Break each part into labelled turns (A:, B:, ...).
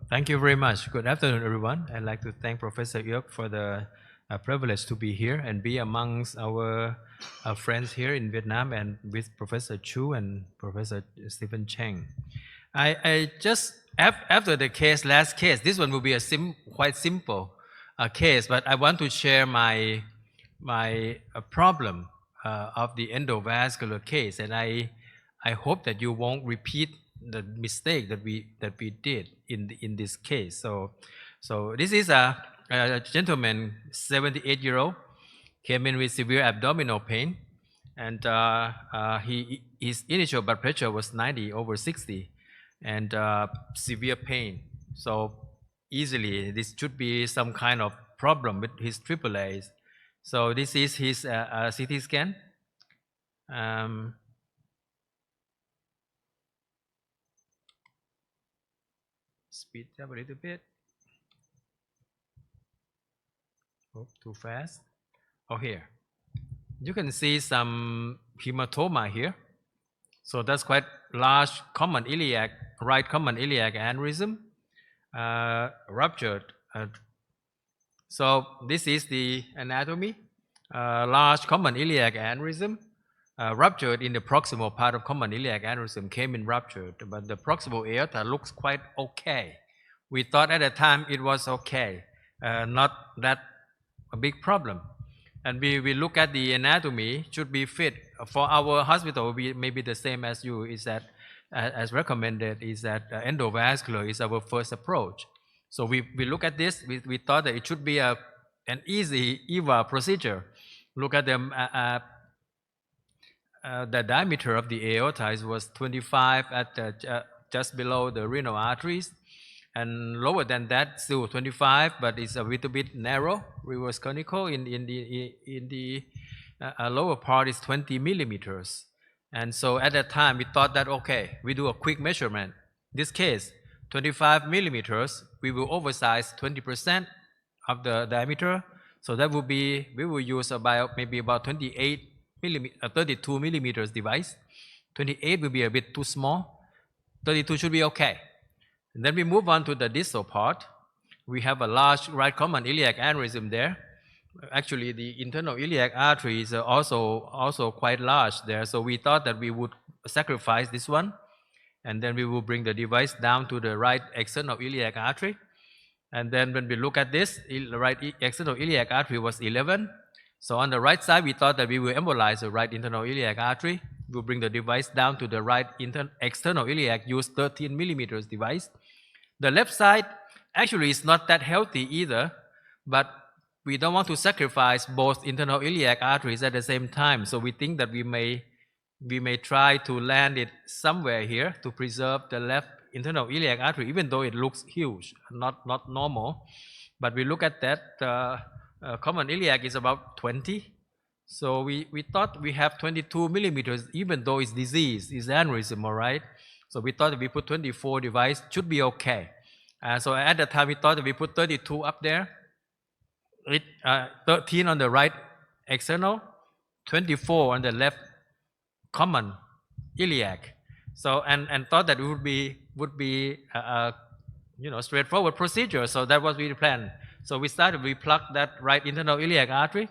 A: Thank you very much. Good afternoon, everyone. I'd like to thank Professor Yok for the privilege to be here and be amongst our friends here in Vietnam and with Professor Chu and Professor Stephen Cheng. I just, after the last case, this one will be a quite simple case, but I want to share my problem of the endovascular case, and I hope that you won't repeat the mistake that we did in this case. So this is a gentleman, 78-year-old, came in with severe abdominal pain, and his initial blood pressure was 90/60, and severe pain. So easily this should be some kind of problem with his AAA. So this is his CT scan. Speed up a little bit. Oh, too fast. Oh, here. You can see some hematoma here. So that's quite large common right common iliac aneurysm, ruptured. So this is the anatomy. Large common iliac aneurysm, ruptured in the proximal part of common iliac aneurysm, came in ruptured, but the proximal aorta looks quite okay. We thought at the time it was okay, not that a big problem. And we look at the anatomy, should be fit. For our hospital, we may be the same as you, is that, as recommended, is that endovascular is our first approach. So we look at this, we thought that it should be an easy EVA procedure. Look at the diameter of the aorta was 25 at just below the renal arteries, and lower than that still 25, but it's a little bit narrow, reverse conical. In the lower part is 20 millimeters. And so at that time we thought that okay, we do a quick measurement. This case, 25 millimeters, we will oversize 20% of the diameter. So that would be, we will use maybe about 32 millimeters device. 28 will be a bit too small. 32 should be okay. And then we move on to the distal part. We have a large right common iliac aneurysm there. Actually, the internal iliac artery is also quite large there. So we thought that we would sacrifice this one, and then we will bring the device down to the right external iliac artery. And then when we look at this, the right external iliac artery was 11. So on the right side, we thought that we will embolize the right internal iliac artery. We'll bring the device down to the right external iliac, use 13 millimeters device. The left side actually is not that healthy either, but we don't want to sacrifice both internal iliac arteries at the same time. So we think that we may try to land it somewhere here to preserve the left internal iliac artery, even though it looks huge, not normal. But we look at that, common iliac is about 20. So we thought we have 22 millimeters, even though it's disease, it's aneurysm, all right? So we thought if we put 24 device, should be okay. So at the time we thought that we put 32 up there, 13 on the right external, 24 on the left common iliac. So and thought that it would be straightforward procedure. So that was we planned. So we plugged that right internal iliac artery,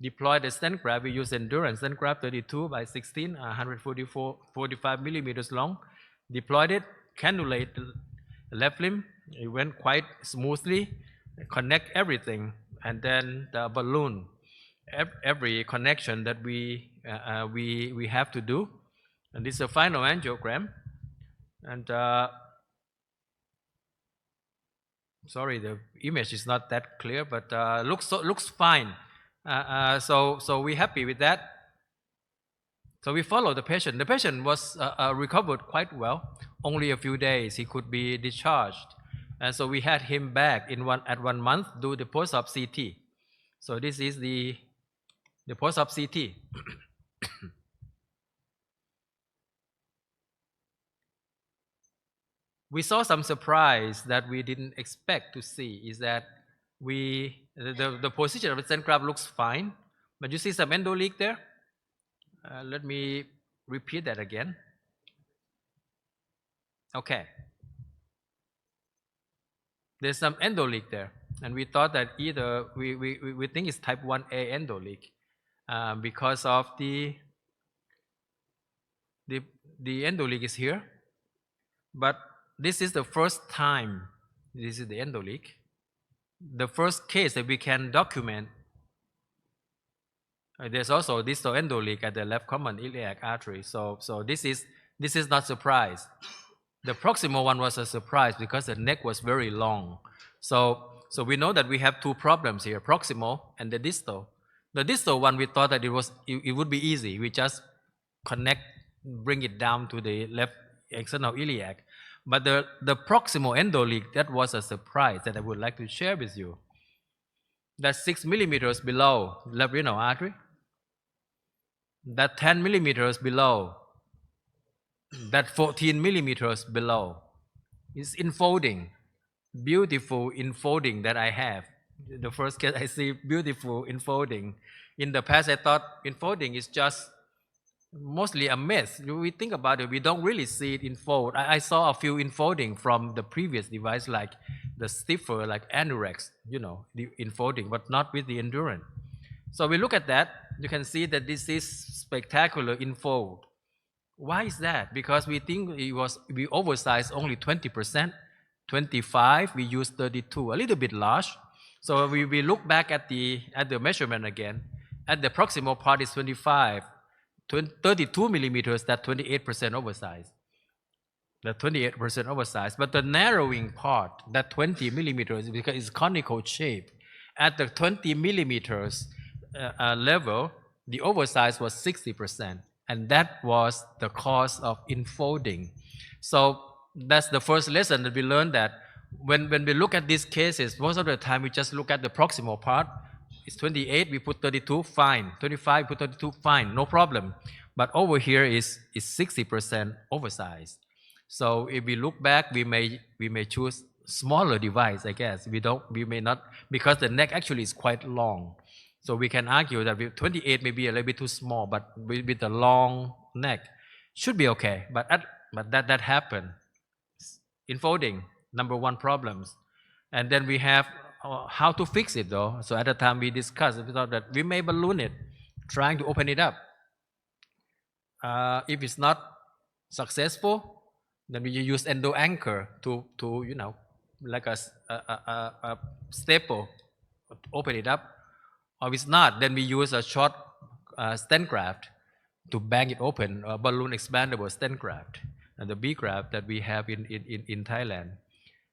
A: deployed the stent graft. We used endurance stent graft 32 by 16, 145 millimeters long. Deployed it, cannulate the left limb. It went quite smoothly. Connect everything, and then the balloon. Every connection that we have to do. And this is a final angiogram. And sorry, the image is not that clear, but looks fine. So we're happy with that. So we follow the patient. The patient was recovered quite well. Only a few days he could be discharged, and so we had him back at 1 month, do the post-op CT. So this is the post-op CT. We saw some surprise that we didn't expect to see, is that the position of the stent graft looks fine, but you see some endo leak there. Let me repeat that again. Okay. There's some endoleak there. And we thought that either, we think it's type 1A endoleak because of the, the endoleak is here. But this is the first time, this is the endoleak, the first case that we can document. There's also distal endoleak at the left common iliac artery. So this is not surprise. The proximal one was a surprise because the neck was very long. So we know that we have two problems here, proximal and the distal. The distal one, we thought that it would be easy. We just bring it down to the left external iliac. But the proximal endoleak, that was a surprise that I would like to share with you. That's 6 millimeters below left renal artery. That 10 millimeters below. That 14 millimeters below. It's enfolding. Beautiful enfolding that I have. The first case I see beautiful enfolding. In the past I thought enfolding is just mostly a mess. We think about it, we don't really see it enfold. I saw a few enfolding from the previous device, like the stiffer, like Anurex, the enfolding, but not with the Endurance. So we look at that, you can see that this is spectacular enfold. Why is that? Because we think we oversized only 20%, 25, we use 32, a little bit large. So we look back at the measurement again. At the proximal part is 25, 32 millimeters, that 28% oversized. The 28% oversized. But the narrowing part, that 20 millimeters, because it's conical shape. At the 20 millimeters level, the oversize was 60%. And that was the cause of enfolding. So that's the first lesson that we learned, that when we look at these cases, most of the time we just look at the proximal part. It's 28, we put 32, fine. 25, put 32, fine, no problem. But over here is 60% oversized. So if we look back, we may choose smaller device, I guess. We may not, because the neck actually is quite long. So we can argue that 28 may be a little bit too small, but with the long neck, should be okay. But that happened. Enfolding, number one problems. And then we have how to fix it, though. So at the time we discussed, we thought that we may balloon it, trying to open it up. If it's not successful, then we use endo anchor to like a staple, open it up. Or if it's not, then we use a short stent graft to bang it open, a balloon expandable stent graft, and the B graft that we have in Thailand.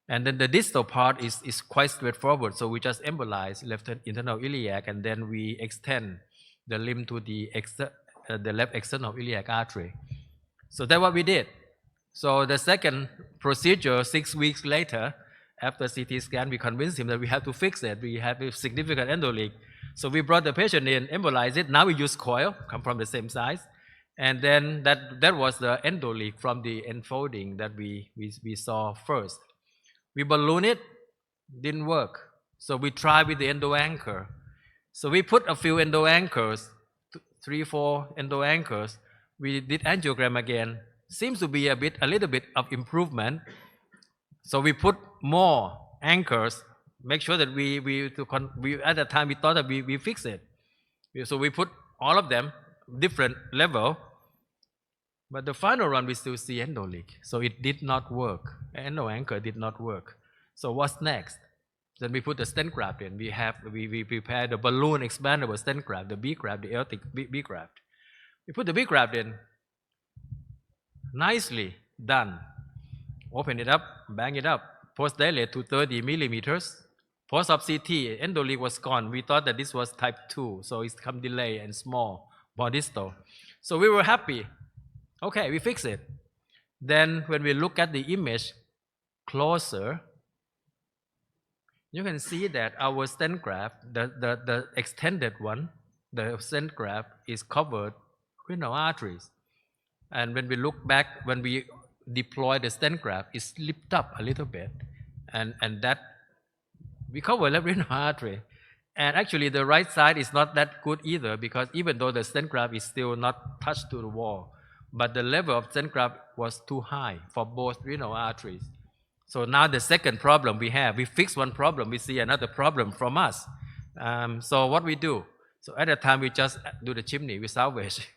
A: And then the distal part is quite straightforward. So we just embolize left internal iliac, and then we extend the limb to the left external iliac artery. So that's what we did. So the second procedure, 6 weeks later, after CT scan, we convinced him that we have to fix it. We have a significant endoleak. So we brought the patient in, embolized it. Now we use coil, come from the same size. And then that was the endoleak from the enfolding that we saw first. We balloon it, didn't work. So we tried with the endo anchor. So we put a few endo anchors, 3, 4 endo anchors. We did angiogram again. Seems to be a little bit of improvement. So we put more anchors, make sure that we at the time we thought that we fix it. So we put all of them, different level. But the final one, we still see endoleak. So it did not work. Endo anchor did not work. So what's next? Then we put the stent graft in. We prepared the balloon expandable stent graft, the B graft, the aortic B graft. We put the B graft in. Nicely done. Open it up, bang it up. Post dilate to 30 millimeters. Post op CT, endoleak was gone. We thought that this was type 2, so it's come delay and small, more distal. So we were happy. Okay, we fix it. Then when we look at the image closer, you can see that our stent graft, the extended one, the stent graft is covered renal arteries. And when we look back, when we deploy the stent graft, it slipped up a little bit. And that, we cover left renal artery. And actually the right side is not that good either, because even though the stent graft is still not touched to the wall, but the level of stent graft was too high for both renal arteries. So now the second problem we have, we fix one problem, we see another problem from us. So what we do? So at that time we just do the chimney, we salvage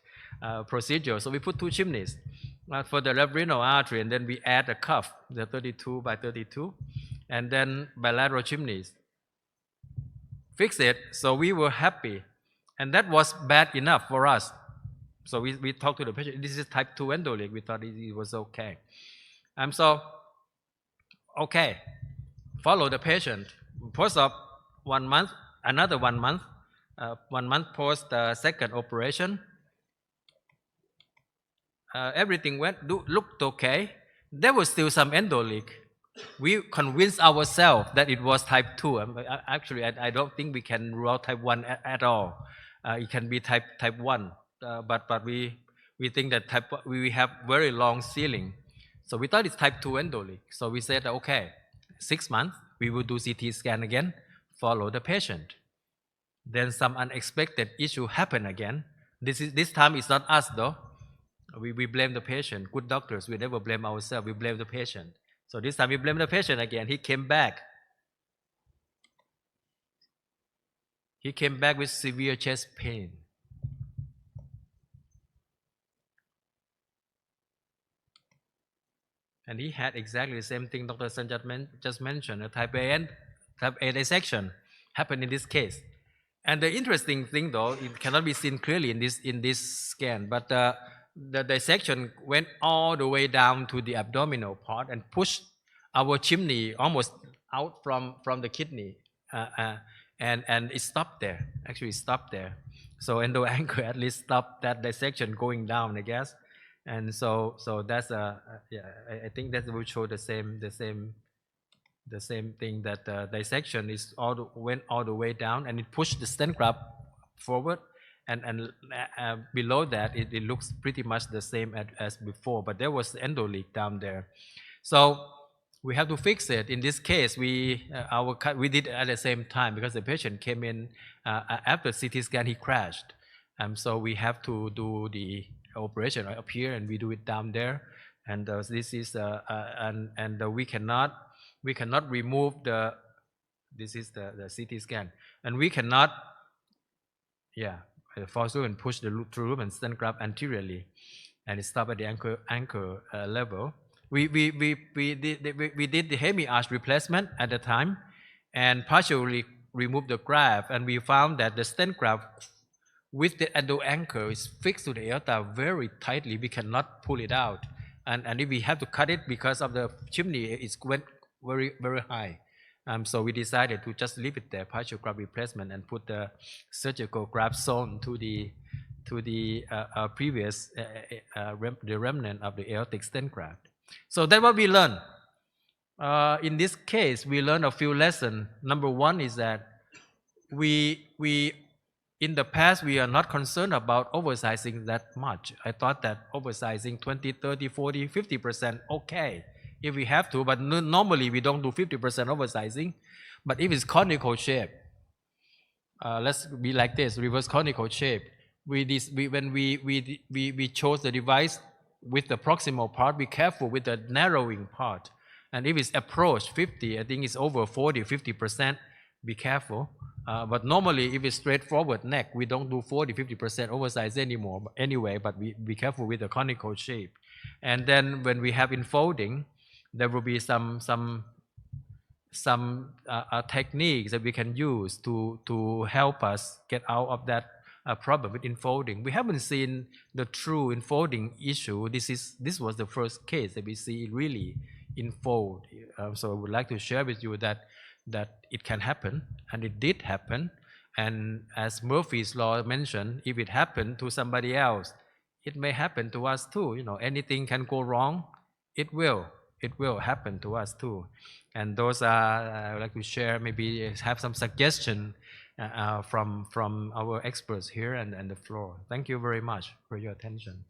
A: procedure. So we put two chimneys for the left renal artery, and then we add a cuff, the 32 by 32, and then bilateral chimneys. Fix it. So we were happy, and that was bad enough for us. So we talked to the patient. This is type 2 endoleak. We thought it was okay. So okay, follow the patient. Post op 1 month, another 1 month, 1 month post second operation. Everything looked okay. There was still some endoleak. We convinced ourselves that it was type 2. Actually, I don't think we can rule out type 1 at all. It can be type 1, but we think that we have very long ceiling. So we thought it's type 2 endoleak. So we said, okay, 6 months, we will do CT scan again, follow the patient. Then some unexpected issue happened again. This time it's not us though. We blame the patient. Good doctors, we never blame ourselves, we blame the patient. So this time we blame the patient again. He came back. He came back with severe chest pain. And he had exactly the same thing Dr. Sun just mentioned, a type A dissection happened in this case. And the interesting thing though, it cannot be seen clearly in this scan, but the dissection went all the way down to the abdominal part and pushed our chimney almost out from the kidney, and it stopped there. Actually, it stopped there. So endo-anchor at least stopped that dissection going down, I guess. And so that's I think that will show the same thing, that the dissection went all the way down and it pushed the stent graft forward, and below that it looks pretty much the same as before, but there was endoleak down there. So we have to fix it. In this case, we did at the same time because the patient came in after CT scan, he crashed, so we have to do the operation right up here, and we do it down there, and this is and we cannot remove this is the CT scan, and we cannot force through and push the through and stent graft anteriorly, and it stopped at the anchor level. We did the hemi-arch replacement at the time and partially removed the graft, and we found that the stent graft with the endo-anchor is fixed to the aorta very tightly. We cannot pull it out, and if we have to cut it because of the chimney, it went very, very high. So we decided to just leave it there, partial graft replacement, and put the surgical graft zone to the previous the remnant of the aortic stent graft. So that's what we learned. In this case, we learned a few lessons. Number one is that we in the past, we are not concerned about oversizing that much. I thought that oversizing 20, 30, 40, 50%, okay, if we have to, but normally we don't do 50% oversizing. But if it's conical shape, let's be like this, reverse conical shape. When we chose the device with the proximal part, be careful with the narrowing part. And if it's approach 50, I think it's over 40, 50%, be careful. But normally, if it's straightforward neck, we don't do 40, 50% oversize anymore. But anyway, but we be careful with the conical shape. And then when we have infolding, there will be some techniques that we can use to help us get out of that problem with infolding. We haven't seen the true infolding issue. This was the first case that we see really infold. So I would like to share with you that it can happen, and it did happen. And as Murphy's law mentioned, if it happened to somebody else, it may happen to us too. Anything can go wrong. It will happen to us too. And those are, I would like to share, maybe have some suggestion from our experts here and the floor. Thank you very much for your attention.